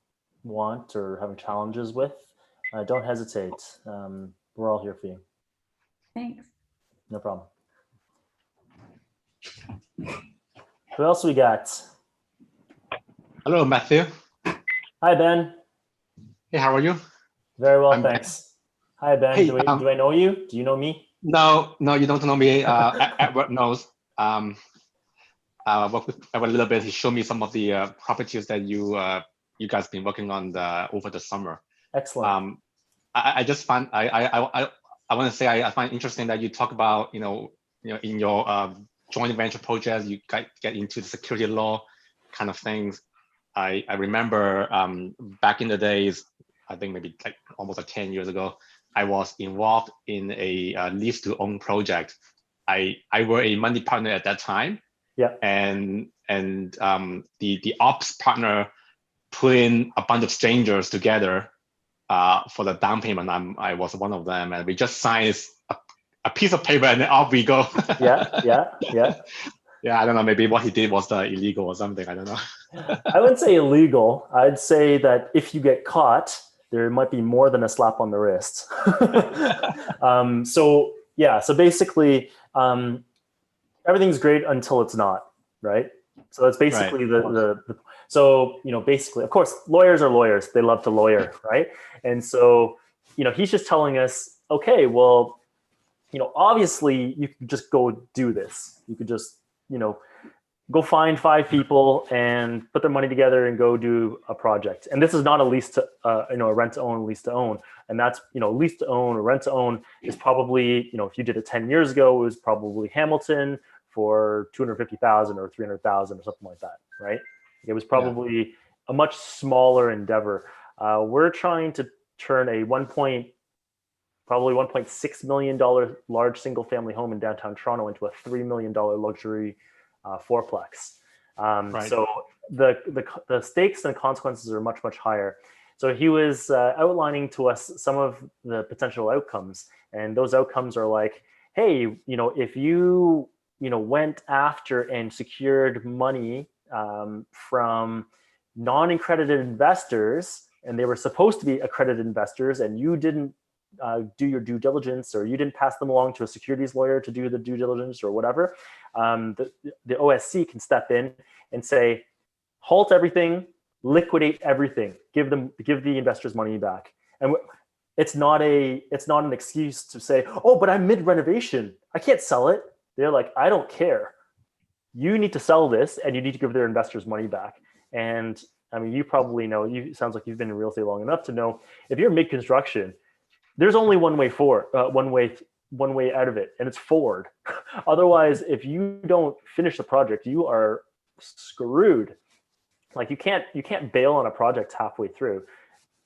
want or having challenges with, don't hesitate. We're all here for you. Thanks. No problem. Who else we got? Hello, Matthew. Hi, Ben. Hey, how are you? Very well, thanks. Hi, Ben. Hey, do I know you? Do you know me? No, you don't know me. Edward knows. Worked with Edward a little bit. He showed me some of the properties that you guys been working on over the summer. Excellent. I just find I want to say I find it interesting that you talk about in your joint venture projects you get into the security law kind of things. I remember back in the days, I think maybe like almost 10 years ago, I was involved in a lease to own project. I were a money partner at that time. Yeah. And the ops partner put in a bunch of strangers together for the down payment. I was one of them, and we just signed a piece of paper and then off we go. Yeah. Yeah, I don't know. Maybe what he did was illegal or something. I don't know. I wouldn't say illegal. I'd say that if you get caught, there might be more than a slap on the wrist. So basically, everything's great until it's not, right? So that's basically basically, of course, lawyers are lawyers. They love to lawyer, right? And so, he's just telling us, okay, well, obviously you could just go do this. You could just, go find 5 people and put their money together and go do a project. And this is not a lease to, a rent to own, lease to own. And that's, lease to own or rent to own is probably, if you did it 10 years ago, it was probably Hamilton for $250,000 or $300,000 or something like that, right? It was probably a much smaller endeavor. We're trying to turn a probably $1.6 million large single family home in downtown Toronto into a $3 million luxury fourplex. So the stakes and consequences are much, much higher. So he was outlining to us some of the potential outcomes. And those outcomes are like, hey, if you, went after and secured money from non-accredited investors, and they were supposed to be accredited investors, and you didn't do your due diligence, or you didn't pass them along to a securities lawyer to do the due diligence or whatever, the OSC can step in and say, halt everything, liquidate everything, give the investors money back. And it's not an excuse to say, oh, but I'm mid renovation, I can't sell it. They're like, I don't care. You need to sell this, and you need to give their investors money back. And I mean, you probably know. Sounds like you've been in real estate long enough to know if you're mid construction, there's only one way out of it, and it's forward. Otherwise, if you don't finish the project, you are screwed. Like you can't bail on a project halfway through.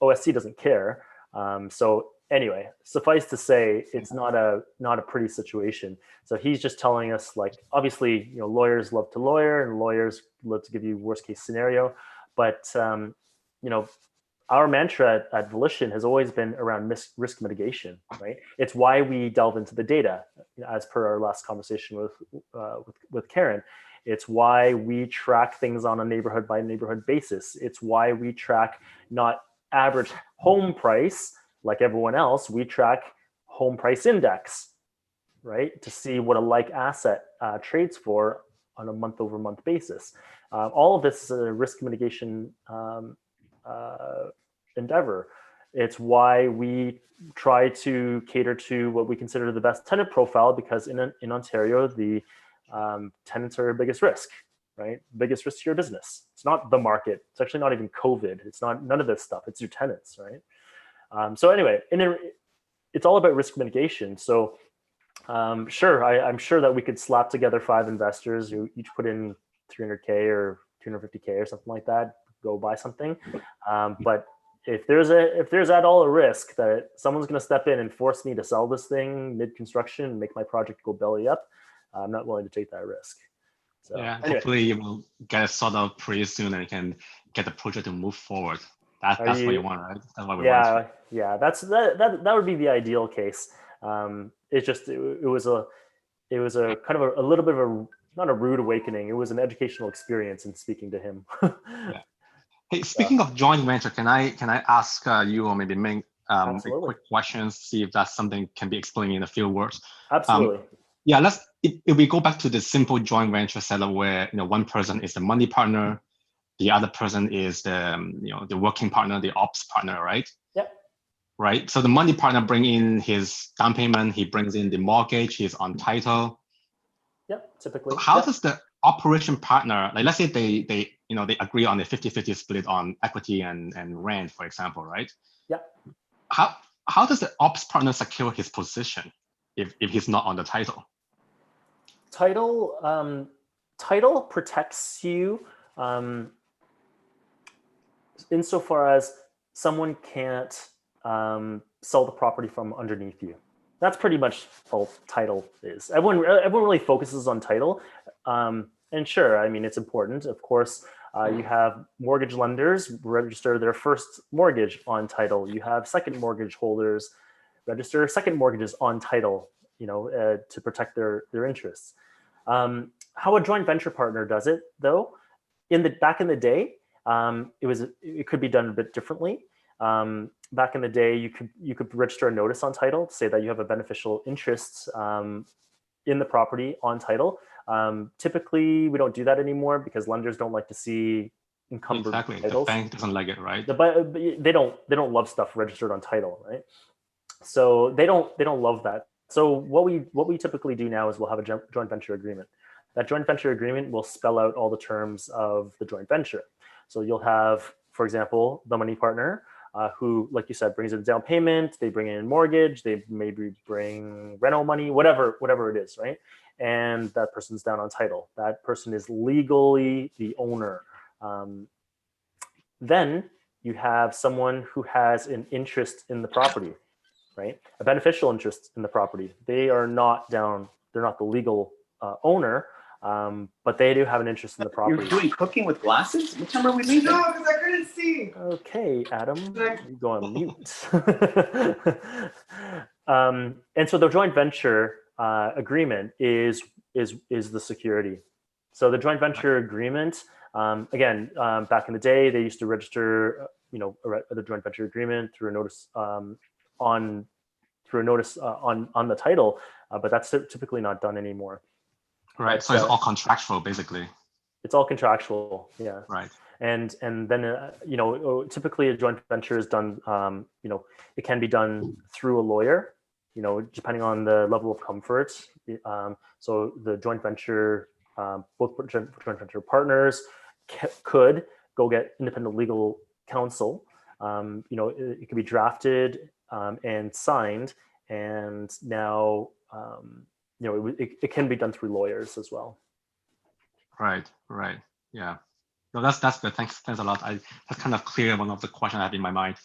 OSC doesn't care. So Anyway, suffice to say, it's not a pretty situation. So he's just telling us, like, obviously, you know, lawyers love to lawyer and lawyers love to give you worst case scenario, but you know, our mantra at Volition has always been around risk mitigation, right? It's why we delve into the data, as per our last conversation with Karen. It's why we track things on a neighborhood by neighborhood basis. It's why we track not average home price like everyone else. We track home price index, right? To see what a like asset trades for on a month over month basis. All of this is a risk mitigation endeavor. It's why we try to cater to what we consider the best tenant profile, because in Ontario, the tenants are your biggest risk, right? Biggest risk to your business. It's not the market. It's actually not even COVID. It's not none of this stuff. It's your tenants, right? So anyway, it's all about risk mitigation. So sure, I'm sure that we could slap together 5 investors who each put in $300K or $250K or something like that, go buy something. But if there's at all a risk that someone's going to step in and force me to sell this thing mid-construction and make my project go belly up, I'm not willing to take that risk. So, yeah, anyway. hopefully you will get it sorted out pretty soon and you can get the project to move forward. That's what you want, right? That's what we want. Yeah, that would be the ideal case. It's just it was a kind of a little bit of a, not a rude awakening. It was an educational experience in speaking to him. Yeah. Hey, speaking of joint venture, can I ask you, or maybe Ming, a quick question, see if that's something can be explained in a few words? Absolutely. Yeah, if we go back to the simple joint venture setup where, you know, one person is the money partner, the other person is the, you know, the working partner, the ops partner, right? Yep. Right. So the money partner brings in his down payment, he brings in the mortgage, he's on title. Yep, typically. So how does the operation partner, like, let's say they you know, they agree on a 50-50 split on equity and rent, for example, right? Yep. How does the ops partner secure his position if he's not on the title? Title protects you insofar as someone can't sell the property from underneath you. That's pretty much all title is. Everyone really focuses on title, and sure, I mean, it's important. Of course, you have mortgage lenders register their first mortgage on title. You have second mortgage holders register second mortgages on title, you know, to protect their interests. How a joint venture partner does it, though, back in the day, it could be done a bit differently. Back in the day, you could register a notice on title to say that you have a beneficial interest in the property on title. Typically, we don't do that anymore because lenders don't like to see encumbered titles. The bank doesn't like it, right? They don't love stuff registered on title, right? So they don't love that. So what we typically do now is we'll have a joint venture agreement. That joint venture agreement will spell out all the terms of the joint venture. So you'll have, for example, the money partner who, like you said, brings in down payment, they bring in mortgage, they maybe bring rental money, whatever it is, right? And that person's down on title. That person is legally the owner. Then you have someone who has an interest in the property, right? A beneficial interest in the property. They are not down, they're not the legal owner, but they do have an interest in the property. You're doing cooking with glasses? What time are we leaving? No, because I couldn't see. Okay, Adam, you go on mute. And so the joint venture agreement is the security. So the joint venture agreement, again, back in the day, they used to register, the joint venture agreement through a notice on the title, but that's typically not done anymore. Right. So it's all contractual, basically. It's all contractual. Yeah. Right. And then typically a joint venture is done. It can be done through a lawyer. Depending on the level of comfort. So the joint venture, both joint venture partners could go get independent legal counsel. It can be drafted and signed, and now it can be done through lawyers as well. Right. Yeah. No, that's good. Thanks a lot. That's kind of clear one of the questions I have in my mind.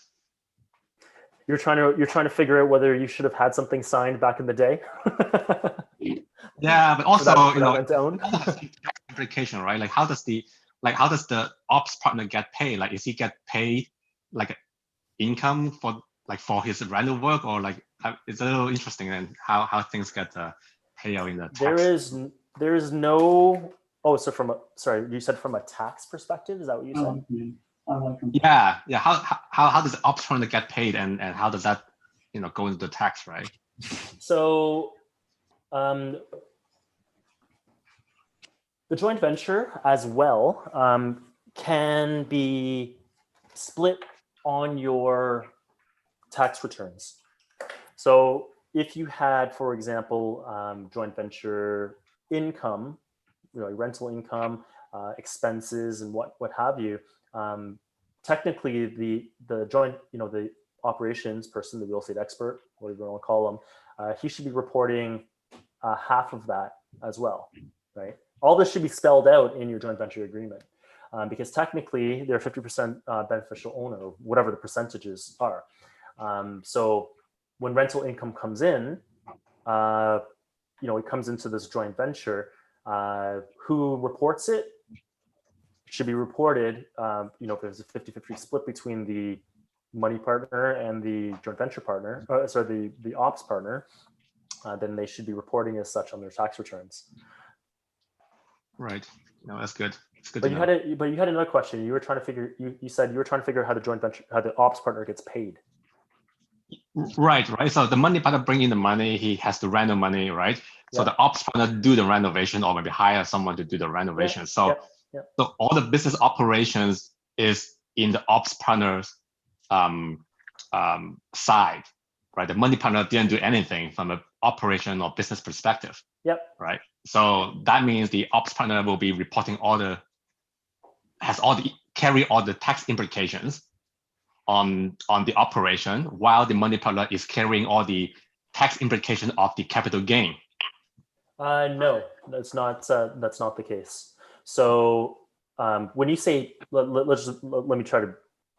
you're trying to figure out whether you should have had something signed back in the day. Yeah, but also, for that rent to own. Implication, right? Like how does the ops partner get paid? Like, is he get paid like income for his rental work, or like it's a little interesting and how things get paid out in the tax. There is no. Oh, so sorry, you said from a tax perspective, is that what you said? Yeah. How does the ops partner get paid, and how does that go into the tax, right? So the joint venture as well can be split on your tax returns. So if you had, for example, joint venture income, rental income, expenses, and what have you, technically the joint, the operations person, the real estate expert, whatever you want to call him, he should be reporting half of that as well, right? All this should be spelled out in your joint venture agreement, because technically they're 50% beneficial owner, or whatever the percentages are. So when rental income comes in, it comes into this joint venture. Who reports it should be reported. If there's a 50-50 split between the money partner and the joint venture partner, the ops partner, then they should be reporting as such on their tax returns. Right. No, that's good. It's good. But you had another question. You were trying to figure. You said you were trying to figure out how the ops partner gets paid. Right. So the money partner bring in the money. He has to rent the money, right? So the ops partner do the renovation, or maybe hire someone to do the renovation. So all the business operations is in the ops partner's side, right? The money partner didn't do anything from an operation or business perspective. Yep. Right. So that means the ops partner will be reporting carry all the tax implications on the operation, while the money partner is carrying all the tax implication of the capital gain. No, that's not the case. So when you say, let me try to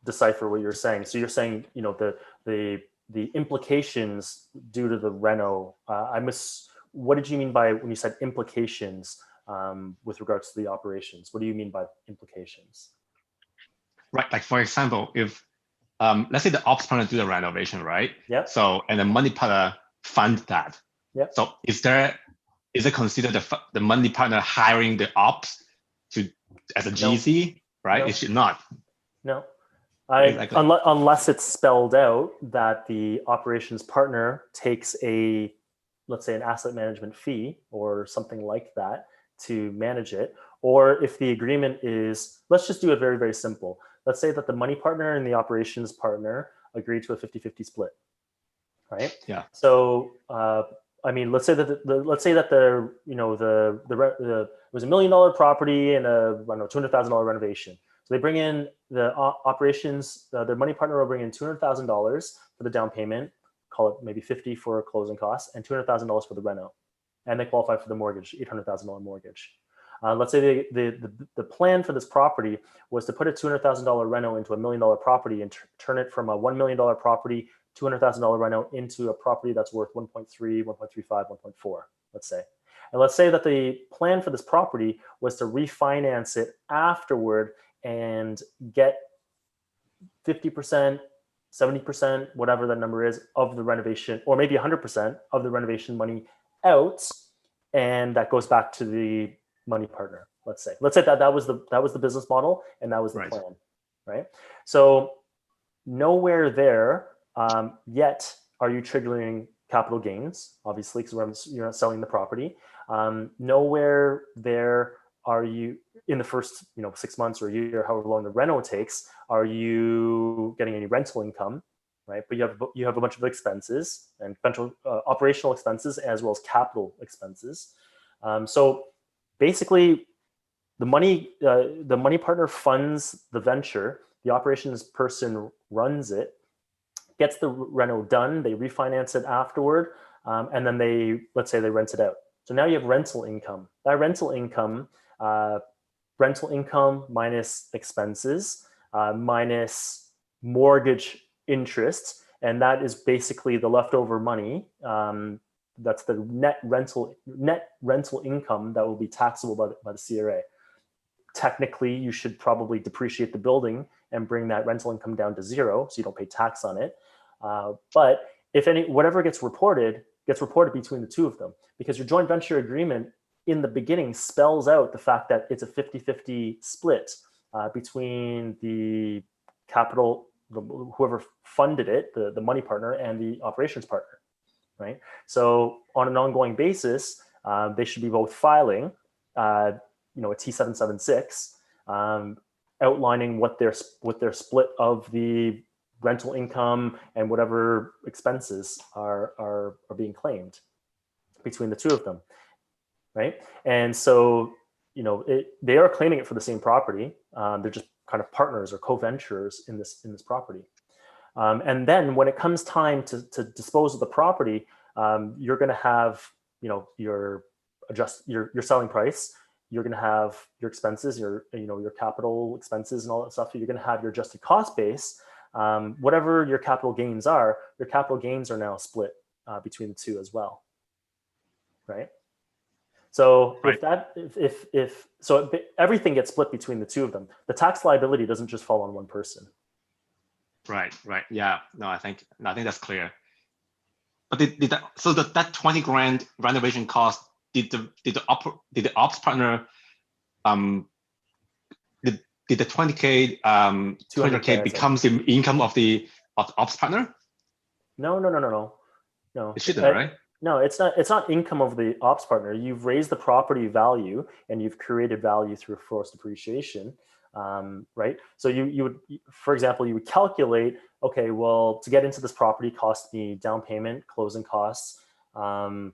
decipher what you're saying. So you're saying, the implications due to the reno. What did you mean by when you said implications with regards to the operations? What do you mean by implications? Right. Like, for example, if let's say the ops partner do the renovation, right? Yeah. So, and the money partner fund that. Yeah. So is it considered the money partner hiring the ops as a GC, right? No. It should not. No. Exactly. Unless it's spelled out that the operations partner takes let's say an asset management fee or something like that to manage it. Or if the agreement is, let's just do it very, very simple. Let's say that the money partner and the operations partner agree to a 50-50 split, right? Yeah. So, let's say that it was $1 million property and a $200,000 renovation. So they bring in the operations, their money partner will bring in $200,000 for the down payment, call it maybe $50,000 for closing costs, and $200,000 for the reno, and they qualify for the mortgage, $800,000 mortgage. Let's say the plan for this property was to put a $200,000 reno into $1 million property and turn it from a $1 million property, $200,000 reno into a property that's worth 1.3, 1.35, 1.4, let's say. And let's say that the plan for this property was to refinance it afterward and get 50%, 70%, whatever that number is, of the renovation, or maybe 100% of the renovation money out, and that goes back to the money partner. Let's say that was the business model, and that was the plan, right? So nowhere there yet are you triggering capital gains, obviously, because you're not selling the property. Nowhere there are you, in the first 6 months or a year, however long the reno takes, are you getting any rental income, right? But you have a bunch of expenses and potential operational expenses as well as capital expenses. So basically, the money partner funds the venture. The operations person runs it, gets the reno done. They refinance it afterward, and then let's say they rent it out. So now you have rental income. That rental income minus expenses, minus mortgage interest, And that is basically the leftover money. That's the net rental income that will be taxable by the CRA. Technically, you should probably depreciate the building and bring that rental income down to zero, so you don't pay tax on it. But if whatever gets reported between the two of them, because your joint venture agreement in the beginning spells out the fact that it's a 50-50 split between the capital, whoever funded it, the money partner, and the operations partner, right? So on an ongoing basis, they should be both filing, a T776, outlining what their split of the rental income and whatever expenses are being claimed between the two of them, right? And so, they are claiming it for the same property. They're just kind of partners or co-venturers in this property. And then when it comes time to dispose of the property, you're going to have, your selling price. You're going to have your expenses, your capital expenses and all that stuff. You're going to have your adjusted cost base. Whatever your capital gains are now split between the two as well, right? So if everything gets split between the two of them, the tax liability doesn't just fall on one person. Right. Yeah. No, I think that's clear. But that 20 grand renovation cost, did the ops partner did the 20K 200K becomes the income of the ops partner? No. It shouldn't, right? No, it's not income of the ops partner. You've raised the property value and you've created value through forced depreciation, right? So you would, for example, you would calculate, okay, well, to get into this property cost me down payment, closing costs, land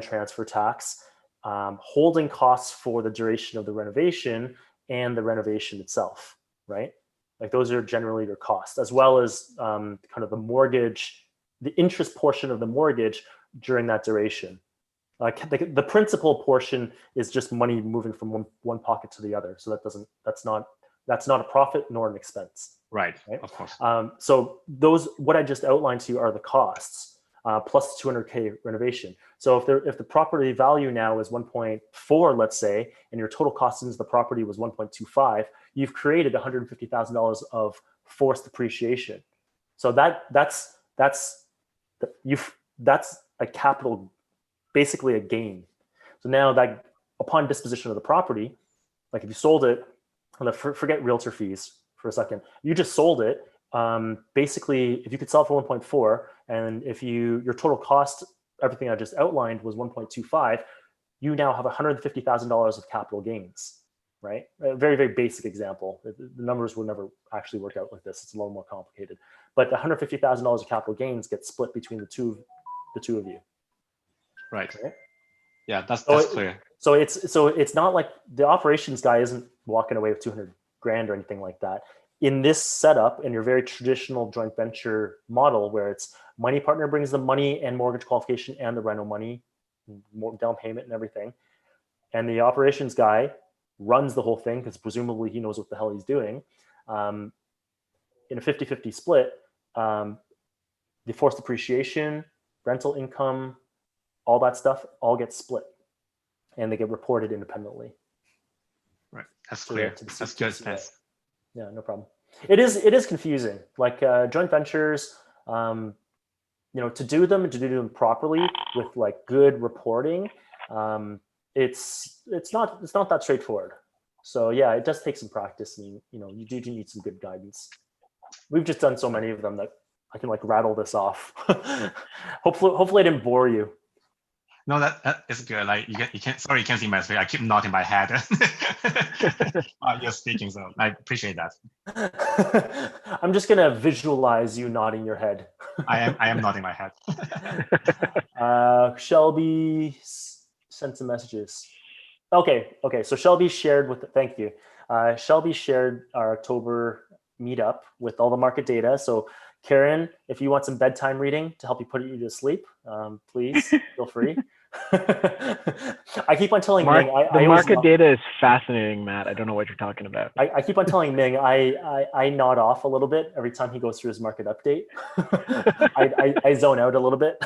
transfer tax, holding costs for the duration of the renovation and the renovation itself, right? Like those are generally your costs, as well as kind of the mortgage, the interest portion of the mortgage during that duration. The principal portion is just money moving from one pocket to the other. So that's not a profit nor an expense. Right? Of course. So what I just outlined to you are the costs plus 200K renovation. So if the property value now is 1.4, let's say, and your total cost into the property was 1.25, you've created $150,000 of forced depreciation. So that's a capital, basically a gain. So now that upon disposition of the property, like if you sold it, forget realtor fees for a second, you just sold it. Basically, if you could sell for 1.4, and if your total cost, everything I just outlined was 1.25, you now have $150,000 of capital gains, right? A very, very basic example. The numbers will never actually work out like this. It's a little more complicated. But the $150,000 of capital gains get split between the two of you. Right. Okay? Yeah, that's clear. So it's not like the operations guy isn't walking away with 200 grand or anything like that. In this setup, in your very traditional joint venture model, where it's money partner brings the money and mortgage qualification and the rental money, down payment and everything, and the operations guy runs the whole thing because presumably he knows what the hell he's doing. In a 50-50 split, the forced depreciation, rental income, all that stuff all gets split, and they get reported independently. Right, that's clear. That's good. Thanks. Yeah, no problem. It is confusing. Like joint ventures, to do them properly with like good reporting, it's not that straightforward. So yeah, it does take some practice, and you do need some good guidance. We've just done so many of them that I can like rattle this off. Hopefully I didn't bore you. No, that is good. Like you can't. Sorry, you can't see my face. I keep nodding my head while you're speaking, so I appreciate that. I'm just gonna visualize you nodding your head. I am nodding my head. Shelby sent some messages. Okay. So Shelby shared thank you. Shelby shared our October meetup with all the market data. So Karen, if you want some bedtime reading to help you put you to sleep, please feel free. I keep on telling Ming. The market data is fascinating, Matt. I don't know what you're talking about. I keep on telling Ming. I nod off a little bit every time he goes through his market update. I zone out a little bit.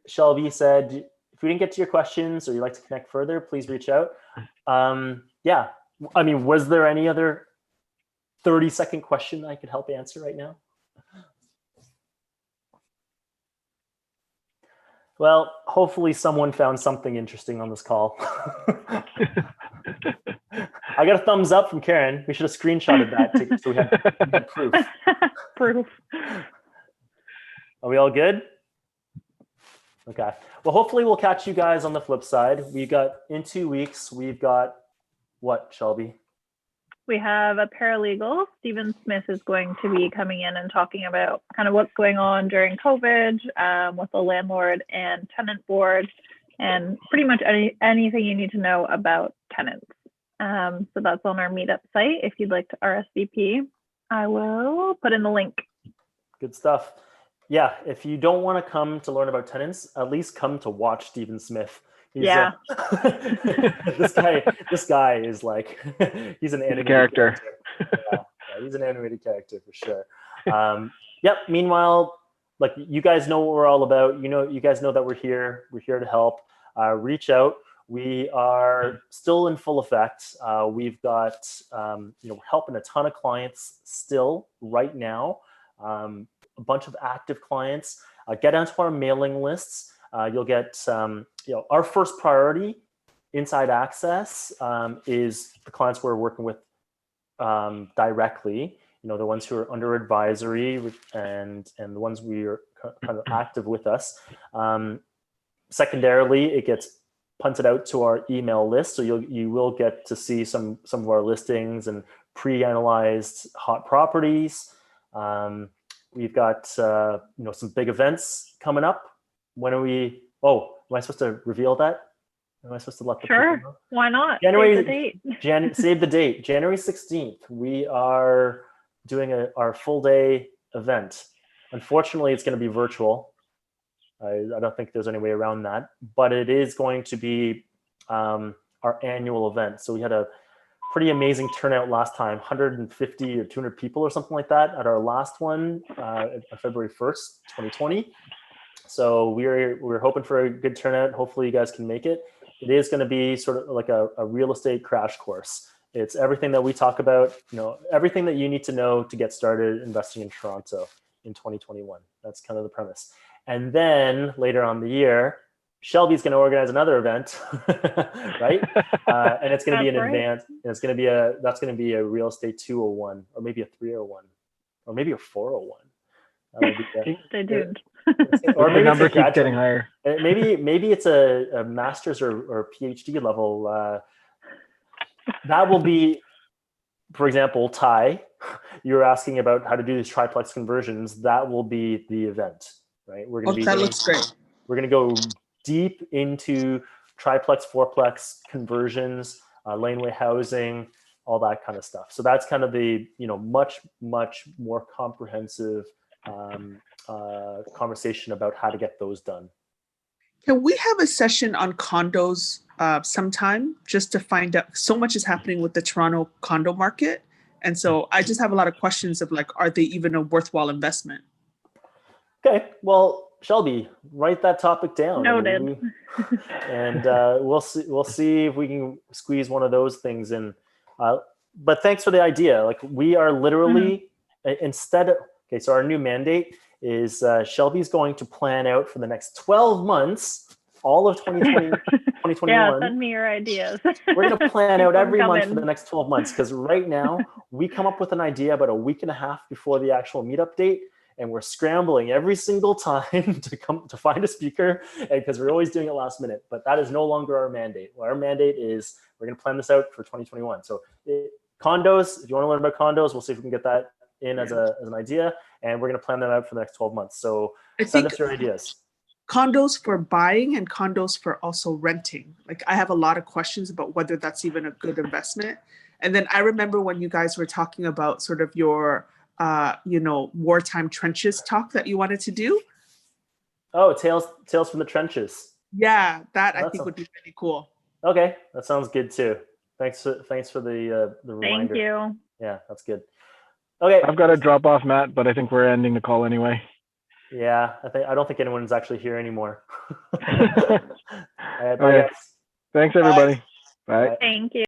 Shelby said, if we didn't get to your questions or you'd like to connect further, please reach out. Yeah, I mean, was there any other 30-second question I could help answer right now? Well, hopefully someone found something interesting on this call. I got a thumbs up from Karen. We should have screenshotted that so we had proof. Proof. Are we all good? Okay. Well, hopefully we'll catch you guys on the flip side. In 2 weeks, we've got what, Shelby? We have a paralegal. Stephen Smith is going to be coming in and talking about kind of what's going on during COVID with the landlord and tenant board, and pretty much anything you need to know about tenants. So that's on our meetup site. If you'd like to RSVP, I will put in the link. Good stuff. Yeah, if you don't want to come to learn about tenants, at least come to watch Stephen Smith. Yeah. This guy is like, he's an animated character. Yeah, he's an animated character for sure. Yep. Meanwhile, like, you guys know what we're all about. You guys know that we're here. We're here to help. Reach out. We are still in full effect. We've got, we're helping a ton of clients still right now. A bunch of active clients. Get onto our mailing lists. You'll get, our first priority inside access is the clients we're working with directly. The ones who are under advisory and the ones we are kind of active with us. Secondarily, it gets punted out to our email list, so you will get to see some of our listings and pre-analyzed hot properties. We've got some big events coming up. When are we? Oh, am I supposed to reveal that? Am I supposed to let the people know? Why not? January, save the date. Save the date. January 16th. We are doing our full day event. Unfortunately, it's going to be virtual. I don't think there's any way around that, but it is going to be our annual event. So we had a pretty amazing turnout last time, 150 or 200 people or something like that at our last one on February 1st, 2020. So we're hoping for a good turnout. Hopefully you guys can make it. It is going to be sort of like a real estate crash course. It's everything that we talk about, everything that you need to know to get started investing in Toronto in 2021. That's kind of the premise. And then later on the year, Shelby's going to organize another event, right? And it's going to be an advance. And it's going to be that's going to be a real estate 201, or maybe a 301, or maybe a 401. Stay tuned. Or maybe the number keeps getting higher. Maybe it's a master's or PhD level. That will be, for example, Ty, you're asking about how to do these triplex conversions. That will be the event, right? We're going to that looks great. We're going to go deep into triplex, fourplex conversions, laneway housing, all that kind of stuff. So that's kind of the much more comprehensive conversation about how to get those done. Can we have a session on condos sometime, just to find out? So much is happening with the Toronto condo market, and so I just have a lot of questions of, like, are they even a worthwhile investment? Okay, well, Shelby, write that topic down. Noted. And we'll see if we can squeeze one of those things in. But thanks for the idea. Like, we are literally so our new mandate is Shelby's going to plan out for the next 12 months, all of 2020, 2021. Yeah, send me your ideas. We're going to plan out every month for the next 12 months, because right now we come up with an idea about a week and a half before the actual meetup date, and we're scrambling every single time to find a speaker, because we're always doing it last minute. But that is no longer our mandate. Our mandate is we're going to plan this out for 2021. So condos, if you want to learn about condos, we'll see if we can get that in as an idea, and we're going to plan that out for the next 12 months. So send us your ideas. Condos for buying and condos for also renting. Like, I have a lot of questions about whether that's even a good investment. And then I remember when you guys were talking about sort of your, wartime trenches talk that you wanted to do. Oh, Tales from the Trenches. Yeah, that I That's think a- would be really cool. Okay, that sounds good too. Thanks for the reminder. Thank you. Yeah, that's good. Okay. I've got to drop off, Matt, but I think we're ending the call anyway. Yeah, I don't think anyone's actually here anymore. All right, bye Okay. guys. Thanks, everybody. Bye. Bye. Thank you.